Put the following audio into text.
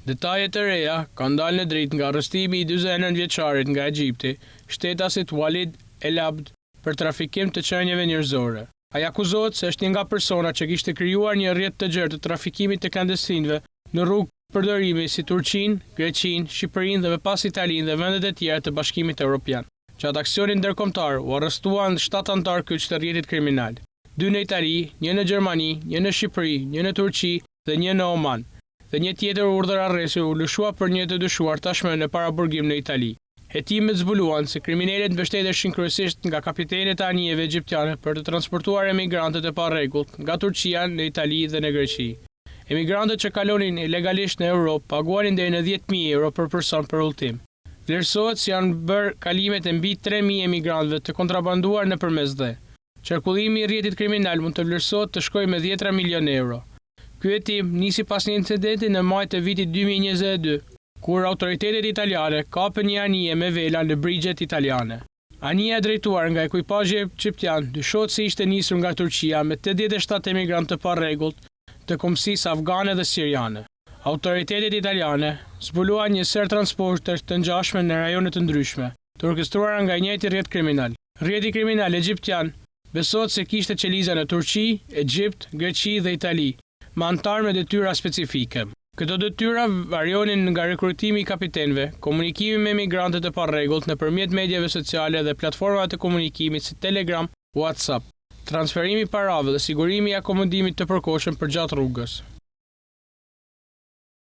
Detajet e reja kanë dalë në dritë nga arrestimi i 49 vjeçarit nga Egjipti, shtetasit Walid El Abd, për trafikim të qenieve njerëzore. Ai akuzohet se është një nga personat që kishte krijuar një rrjet të gjerë të trafikimit të klandestinëve në rrugë përdorimi si Turqinë, Greqinë, Shqipërinë dhe më pas Italinë dhe vendet e tjera të Bashkimit Evropian. Gjatë aksionit ndërkombëtar u arrestuan 7 anëtar kyç të rrjetit kriminal. 2 në Itali, 1 në Gjermani, 1 në Shqipëri, 1 në Turqi dhe 1 në Oman. Dhe një tjetër urdhër arresti u lëshua për një të dyshuar tashmë në paraburgim në Itali. Hetimet zbuluan se kriminalet mbështeteshin kryesisht nga kapitenët e anijeve egjiptiane për të transportuar emigrantët e parregullt nga Turqia në Itali dhe në Greqi. Emigrantët që kalonin ilegalisht në Europë paguanin deri në 10.000 euro për person për udhëtim. Vlerësohet se janë bërë kalimet e mbi 3.000 emigrantëve të kontrabanduar nëpërmes dhe. Qarkullimi i rrjetit kriminal mund të vlerësohet të shkojë me 10 milion euro. Ky hetim nisi pas një incidenti në maj të vitit 2022, kur autoritetet italiane kapën një anije me vela në brigjet italiane. Anija e drejtuar nga ekuipazhi egjiptian dyshohet se ishte nisur nga Turqia me 87 emigrantë të parregullt të kombësisë afgane dhe siriane. Autoritetet italiane zbuluan një ser transportesh të ngjashme në rajone të ndryshme, të orkestruara nga njëjti rrjet kriminal. Rrjeti kriminal egjiptian besohet se kishte qeliza në Turqi, Egjipt, Greqi dhe Itali, me antar me detyra specifike. Këto detyra varionin nga rekrutimi i kapitenëve, komunikimi me emigrantët e parregullt nëpërmjet medjave sociale dhe platformave të komunikimit si Telegram, WhatsApp, transferimi parave dhe sigurimi i akomodimit të përkohshëm përgjatë rrugës.